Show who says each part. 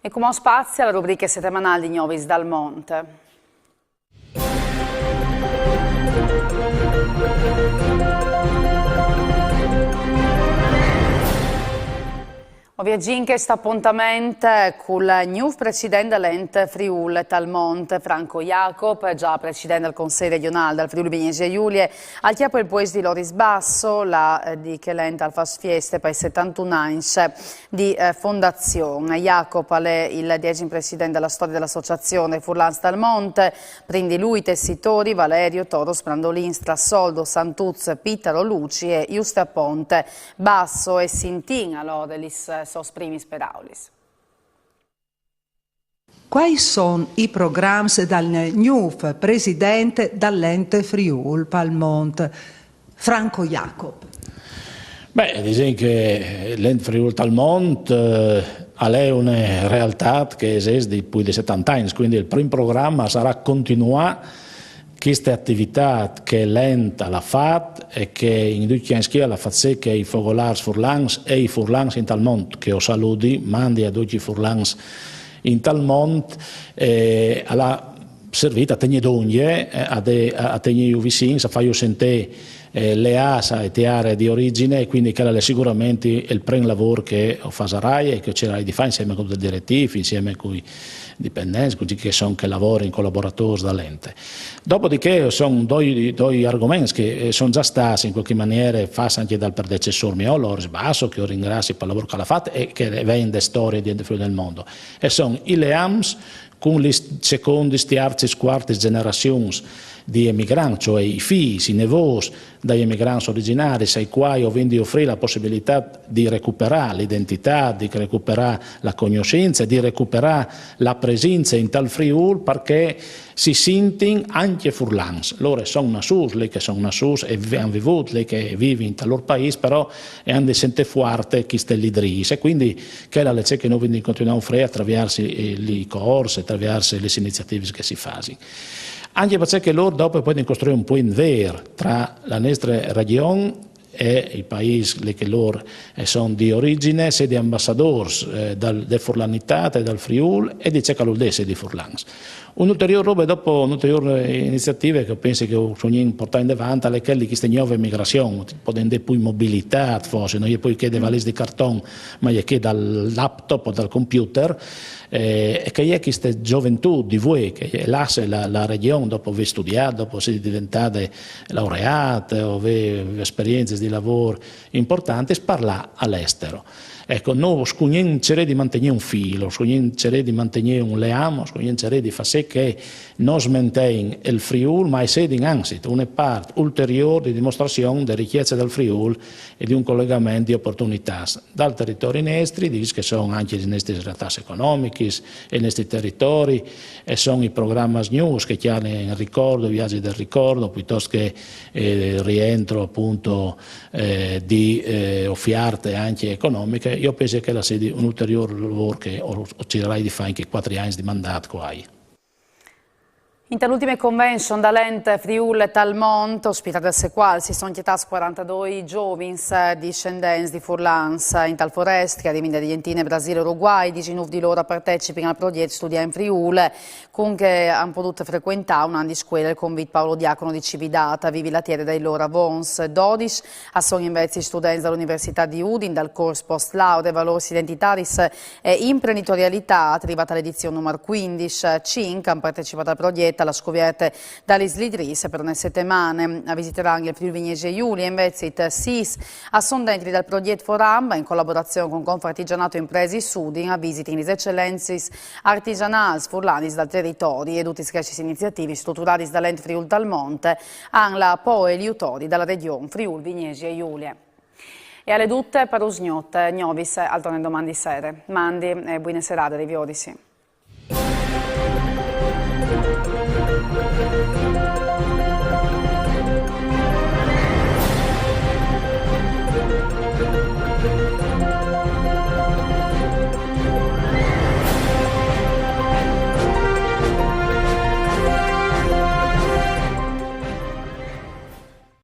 Speaker 1: E come spazio alla rubrica settimanale di Novis dal Monte. Ovviaggiamo questo appuntamento con il nuovo presidente dell'ente Friuli Talmont, Franco Jacob, già presidente del Consiglio regionale del Friuli Venezia Giulia, al capo il paese di Loris Basso, la di che l'ente al fas fieste per i 71 anni di fondazione. Jacob è il 10° presidente della storia dell'associazione Furlans Talmont, prendi lui tessitori Valerio, Toros, Brandolin, Strassoldo, Santuz, Pitaro, Luci e Giusta Ponte, Basso e Sintin, allora, sos primis peraulis.
Speaker 2: Quali sono i programmi del nuovo presidente dell'ente Friuli Talmont, Franco Jacob?
Speaker 3: Beh, diciamo che l'ente Friuli Talmont è una realtà che esiste da più di 70 anni, quindi il primo programma sarà continuare queste attività che l'ente ha fatto e che in due anni ha fatto che i fogolars Furlans e i Furlans in Talmont, che ho saluti, mandi a tutti i Furlans in Talmont, alla servita a tenere d'ogni, a tenere vicini, a fare sentire le asa e le aree di origine, e quindi che è sicuramente il primo lavoro che ho fatto a RAI e che cercherò di fare insieme con i direttivi, insieme con i dipendenti, con che sono che lavorano in collaboratori dall'ente. Dopodiché sono due argomenti che sono già stati in qualche maniera fatti anche dal predecessore mio, Loris Basso, che io ringrazio per il lavoro che ha fatto e che vende storie di Friuli del mondo, e sono i leams con le seconde, terze, quarti generazioni di emigranti, cioè i figli, i nevos dagli emigranti originari, ai quali ho di offrire la possibilità di recuperare l'identità, di recuperare la conoscenza, di recuperare la presenza in tal Friuli, perché si sentono anche Furlans. Loro sono nasus, lei che sono nasus e hanno vissuto, lei che vive in tal loro paese, però hanno sentito forte chi sta lì dris, e quindi che è la legge che noi continuiamo a offrire attraverso i corsi, attraverso le iniziative che si fanno. Anche perché loro dopo possono costruire un point vero tra la nostra regione e i paesi che loro sono di origine, sia di ambassadori della Furlanità e dal Friuli e di Cecaludese di Furlans. Un'ulteriore roba, dopo un'ulteriore iniziativa che penso che sono importanti davanti, è quella di questa nuova immigrazione, potendo più mobilità, forse, non è poi che dei valise di cartone, ma è che dal laptop o dal computer, e che è questa gioventù di voi che lascia la regione dopo aver studiato, dopo essere diventate laureate o avere esperienze di lavoro importanti, parla all'estero. Ecco, noi cerchiamo di mantenere un filo, cerchiamo di mantenere un legame, cerchiamo di fare sì che non smantenga il Friuli, ma sia anzi una parte ulteriore di dimostrazione delle ricchezze del Friuli e di un collegamento di opportunità dal territorio nostro, che sono anche le nostre realtà economiche e i nostri territori, e sono i programmi news che hanno in ricordo, viaggi del ricordo, piuttosto che rientro appunto di offerte anche economiche. Io penso che sia un ulteriore lavoro che cercherai di fare anche 4 anni di mandato qua.
Speaker 1: In l'ultima convention dall'ente Friuli Talmont, ospitata al sequal, si sono chietati 42 giovani discendenti di Furlans in tal foresta, che arrivano da Argentina, Brasile e Uruguay, 19 di loro partecipano al progetto Studia in Friuli, con che hanno potuto frequentare un anno di scuola con Vit Paolo Diacono di Cividata, vivi la terra dai loro avons 12, a sono invece studenti dall'Università di Udine, dal corso post laurea, valori identitari e imprenditorialità, arrivata all'edizione numero 15, 5 hanno partecipato al progetto alla scoperta dalle Slidris per una settimana. Visiterà anche il Friuli Venezia Giulia, invece i SIS a sono dentro dal progetto Foramba in collaborazione con Confartigianato Impresi Sudin a visite in eccellenze artigianali furlanis dal territorio e tutte queste iniziative strutturate dall'ente Friuli Talmont hanno la POE e gli autori dalla regione Friuli Venezia Giulia. E alle tutte per usgnotte, Gnovis, altro ne domandi sere. Mandi e buone serate, Riviodisi.